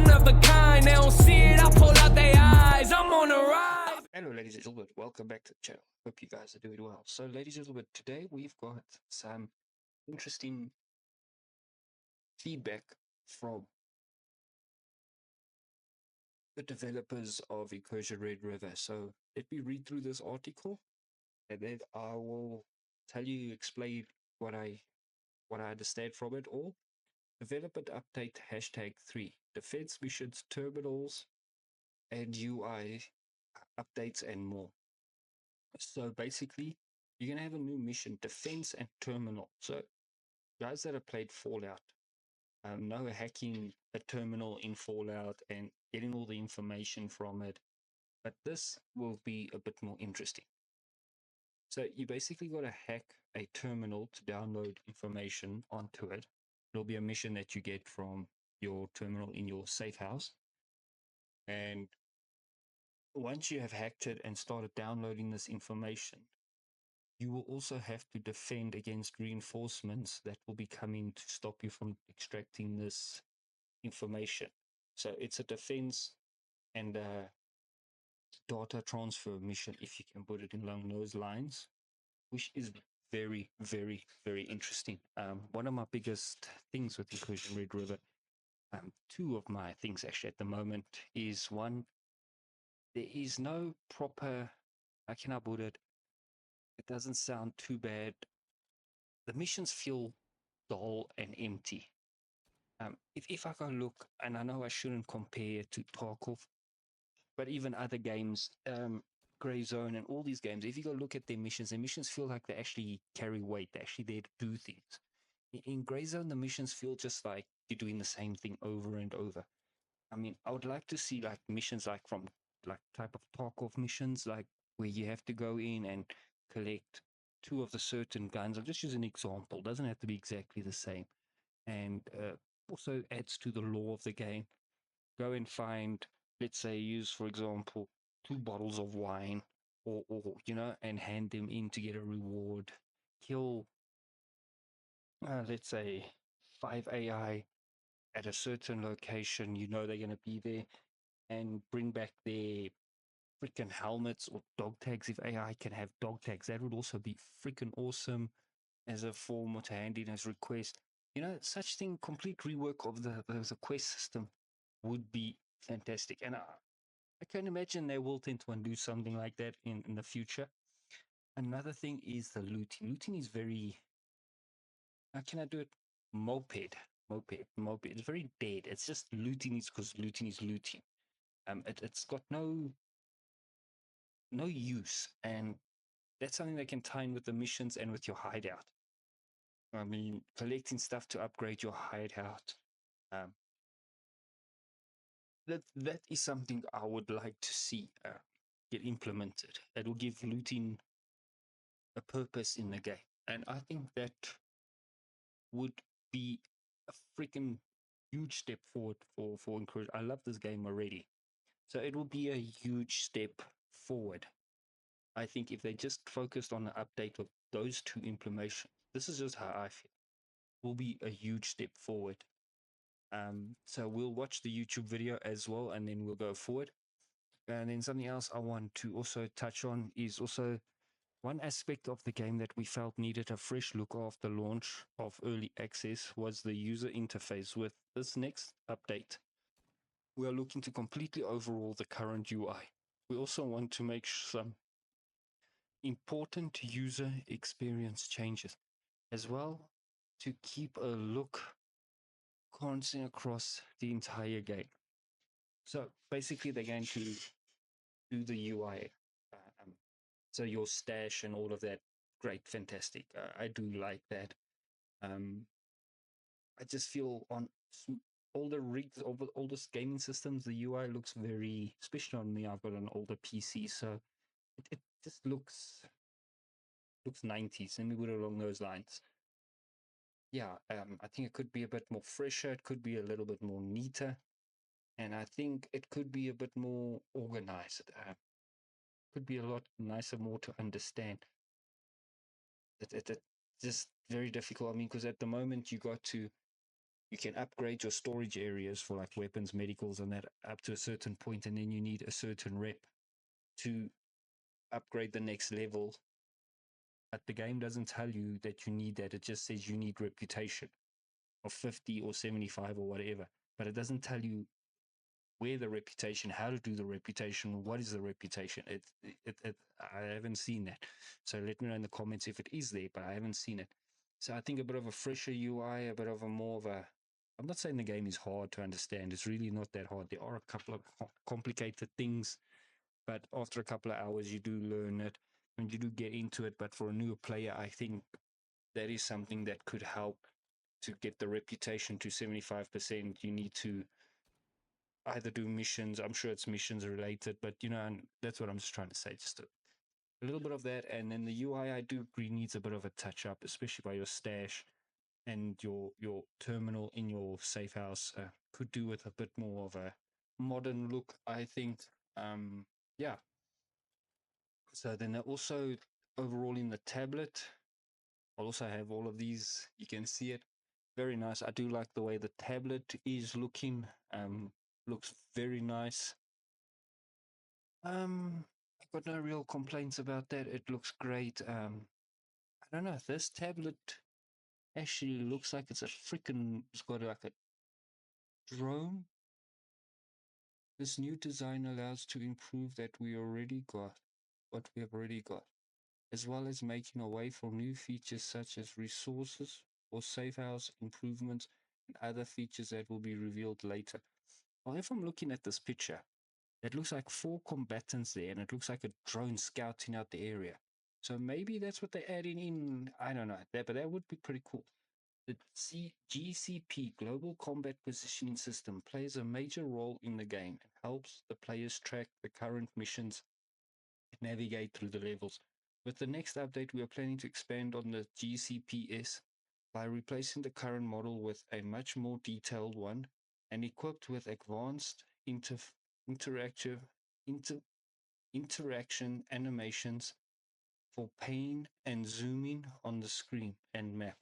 one of a kind. They don't see it, I pull out their eyes. I'm on a rise. Hello, ladies and gentlemen. Welcome back to the channel. Hope you guys are doing well. So, ladies and gentlemen, today we've got some interesting feedback from the developers of Incursion Red River. So, let me read through this article, and then I will explain what I understand from it all. Development update #3 defense missions, terminals, and UI updates and more. So basically, you're gonna have a new mission, defense and terminal. So guys that have played Fallout know hacking a terminal in Fallout and getting all the information from it. But this will be a bit more interesting. So you basically got to hack a terminal to download information onto it. It'll be a mission that you get from your terminal in your safe house. And once you have hacked it and started downloading this information, you will also have to defend against reinforcements that will be coming to stop you from extracting this information. So it's a defense and a data transfer mission, if you can put it along those lines, which is very, very, very interesting. One of my biggest things with Incursion Red River, two of my things actually at the moment, is one, there is no proper, how can I put it? It doesn't sound too bad. The missions feel dull and empty. If I go look, and I know I shouldn't compare to Tarkov, but even other games, Grey Zone and all these games, if you go look at their missions feel like they actually carry weight. They're actually there to do things. In Grey Zone, the missions feel just like you're doing the same thing over and over. I mean, I would like to see like missions like from like type of Tarkov missions, like where you have to go in and collect two of the certain guns. I'll just use an example. It doesn't have to be exactly the same. And also adds to the lore of the game. Go and find, let's say, use for example, 2 bottles of wine, or and hand them in to get a reward. Kill, let's say, 5 AI at a certain location. They're going to be there, and bring back their freaking helmets or dog tags. If AI can have dog tags, that would also be freaking awesome as a form or to hand in as request. Such thing, complete rework of the quest system would be fantastic. And I can imagine they will tend to do something like that in the future. Another thing is the looting. Looting is very, how can I do it? Moped. It's very dead. It's just looting is because looting is looting. It's got no use, and that's something that can tie in with the missions and with your hideout. I mean, collecting stuff to upgrade your hideout. Um, that is something I would like to see get implemented. It will give looting a purpose in the game, and I think that would be a freaking huge step forward for Incursion. I love this game already, so it will be a huge step forward. I think if they just focused on the update of those two implementations, this is just how I feel, will be a huge step forward. So we'll watch the YouTube video as well, and then we'll go forward. And then something else I want to also touch on is also one aspect of the game that we felt needed a fresh look after launch of early access was the user interface. With this next update, we are looking to completely overhaul the current UI. We also want to make some important user experience changes, as well to keep a look constant across the entire game. So basically, they're going to do the UI. So your stash and all of that, great, fantastic. I do like that. I just feel on older rigs, older gaming systems, the UI looks very, especially on me. I've got an older PC, so it just looks 90s. Let me put it along those lines. Yeah, I think it could be a bit more fresher. It could be a little bit more neater, and I think it could be a bit more organized. Could be a lot nicer, more to understand. It just very difficult. I mean, because at the moment you got to You can upgrade your storage areas for like weapons, medicals, and that up to a certain point, and then you need a certain rep to upgrade the next level. But the game doesn't tell you that you need that. It just says you need reputation of 50 or 75 or whatever. But it doesn't tell you where the reputation, how to do the reputation, what is the reputation. I haven't seen that. So let me know in the comments if it is there, but I haven't seen it. So I think a bit of a fresher UI, a bit of a more of a. I'm not saying the game is hard to understand. It's really not that hard. There are a couple of complicated things, but after a couple of hours, you do learn it and you do get into it. But for a new player, I think that is something that could help to get the reputation to 75%. You need to either do missions. I'm sure it's missions related, but and that's what I'm just trying to say. Just a little bit of that, and then the UI I do agree needs a bit of a touch up, especially by your stash and your terminal in your safe house. Could do with a bit more of a modern look, I think. Yeah. So then also overall in the tablet, I'll also have all of these. You can see it. Very nice. I do like the way the tablet is looking. Looks very nice. I've got no real complaints about that. It looks great. I don't know. This tablet actually looks like it's a freaking. It's got like a drone. This new design allows to improve that we already got, what we have already got, as well as making a way for new features such as resources or safe house improvements and other features that will be revealed later. Well, if I'm looking at this picture, it looks like 4 combatants there, and it looks like a drone scouting out the area. So maybe that's what they're adding in. I don't know, but that would be pretty cool. The GCP, Global Combat Positioning System, plays a major role in the game and helps the players track the current missions and navigate through the levels. With the next update, we are planning to expand on the GCPS by replacing the current model with a much more detailed one and equipped with advanced interactive inter, interaction animations for pan and zooming on the screen and map.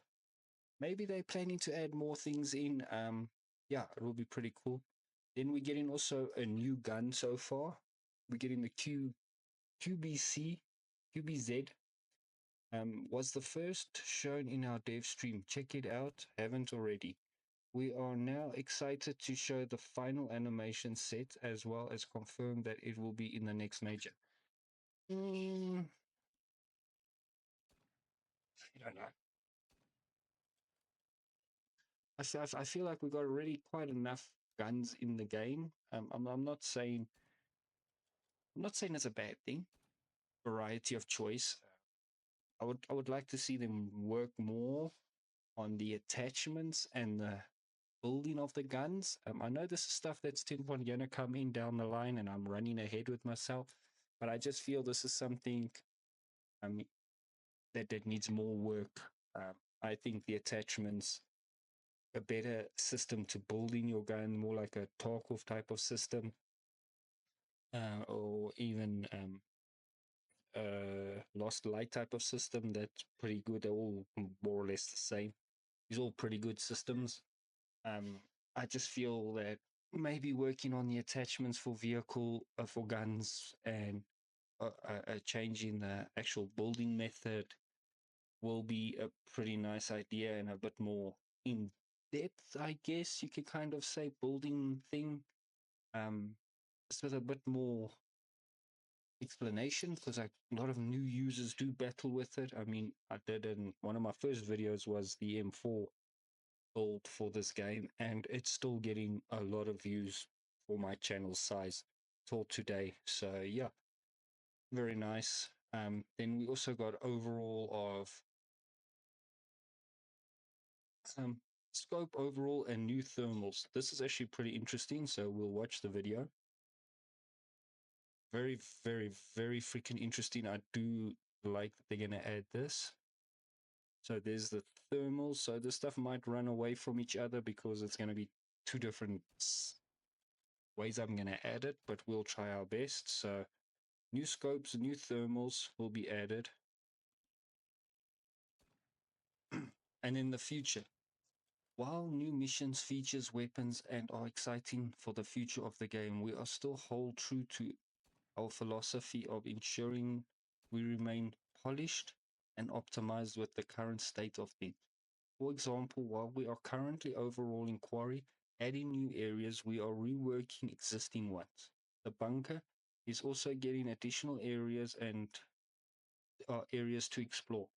Maybe they're planning to add more things in. Yeah, it will be pretty cool. Then we're getting also a new gun so far. We're getting the QBC, QBZ. Was the first shown in our dev stream. Check it out. Haven't already. We are now excited to show the final animation set as well as confirm that it will be in the next major. I don't know. I feel like we've got already quite enough guns in the game. I'm not saying it's a bad thing. Variety of choice. I would like to see them work more on the attachments and the building of the guns. I know this is stuff that's going to come in down the line, and I'm running ahead with myself. But I just feel this is something um, that needs more work. I think the attachments, a better system to building your gun, more like a Tarkov type of system, or even Lost Light type of system. That's pretty good. They're all more or less the same. These are all pretty good systems. I just feel that maybe working on the attachments for for guns, and changing the actual building method will be a pretty nice idea and a bit more in depth, I guess you could kind of say, building thing. Just with a bit more explanation, because a lot of new users do battle with it. I mean, I did in one of my first videos was the M4 build for this game, and it's still getting a lot of views for my channel size till today. So yeah, very nice. Then we also got overall of scope overall and new thermals. This is actually pretty interesting, so we'll watch the video. Very, very, very freaking interesting. I do like that they're going to add this. So there's the thermals. So this stuff might run away from each other because it's going to be 2 different ways I'm going to add it, but we'll try our best. So new scopes, new thermals will be added. And in the future, While new missions, features, weapons, and are exciting for the future of the game, we are still hold true to our philosophy of ensuring we remain polished and optimized with the current state of things. For example, while we are currently overhauling Quarry, adding new areas, we are reworking existing ones. The bunker is also getting additional areas to explore.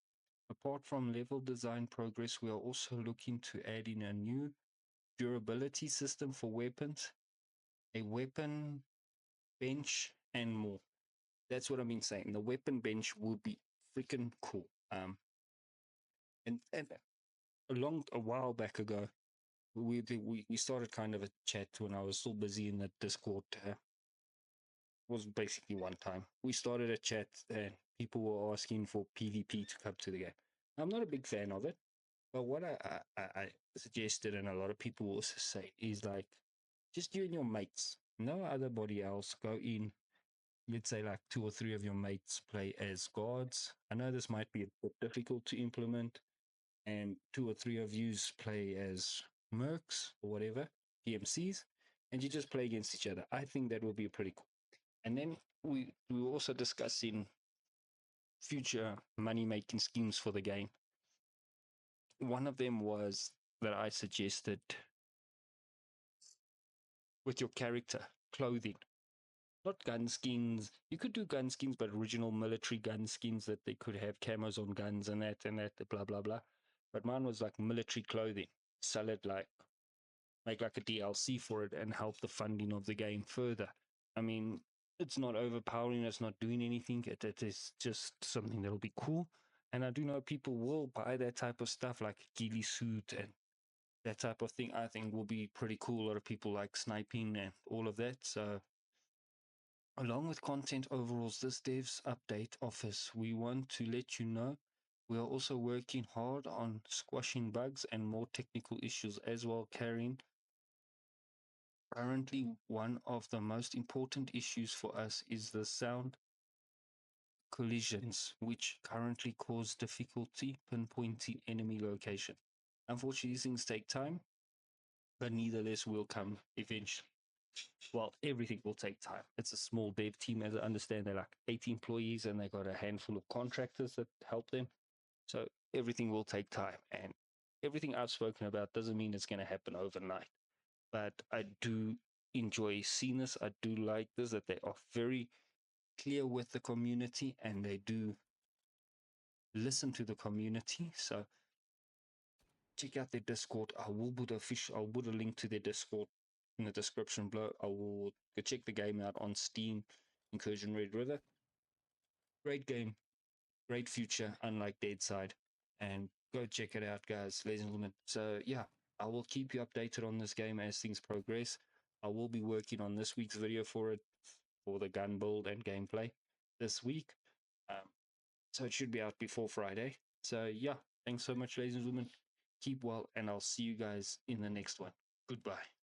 Apart from level design progress, we are also looking to add in a new durability system for weapons, a weapon bench, and more. That's what I've been saying. The weapon bench will be freaking cool. And a while back ago, we started kind of a chat when I was still busy in the Discord. Was basically one time we started a chat and people were asking for PvP to come to the game. I'm not a big fan of it, but what I suggested, and a lot of people will also say, is like just you and your mates, no other body else. Go in. Let's say like two or three of your mates play as guards. I know this might be a bit difficult to implement, and two or three of yous play as mercs or whatever, PMCs, and you just play against each other. I think that will be pretty cool. And then we were also discussing future money making schemes for the game. One of them was that I suggested with your character clothing, not gun skins. You could do gun skins, but original military gun skins that they could have camos on guns and that, blah blah blah. But mine was like military clothing. Sell it like make like a DLC for it and help the funding of the game further. I mean, it's not overpowering, it's not doing anything. It is just something that'll be cool. And I do know people will buy that type of stuff, like a ghillie suit and that type of thing. I think will be pretty cool. A lot of people like sniping and all of that. So, along with content overalls, this devs update offers, we want to let you know we are also working hard on squashing bugs and more technical issues as well, carrying currently, one of the most important issues for us is the sound collisions, which currently cause difficulty pinpointing enemy location. Unfortunately, these things take time, but nevertheless will come eventually. Well, everything will take time. It's a small dev team, as I understand. They're like 8 employees and they got a handful of contractors that help them. So everything will take time. And everything I've spoken about doesn't mean it's going to happen overnight. But I do enjoy seeing this. I do like this, that they are very clear with the community and they do listen to the community. So check out their Discord. I'll put a link to their Discord in the description below. I will go check the game out on Steam, Incursion Red River. Great game, great future, unlike Deadside. And go check it out, guys, ladies and gentlemen. So yeah, I will keep you updated on this game as things progress. I will be working on this week's video for it, for the gun build and gameplay this week. So it should be out before Friday. So yeah, thanks so much, ladies and gentlemen. Keep well, and I'll see you guys in the next one. Goodbye.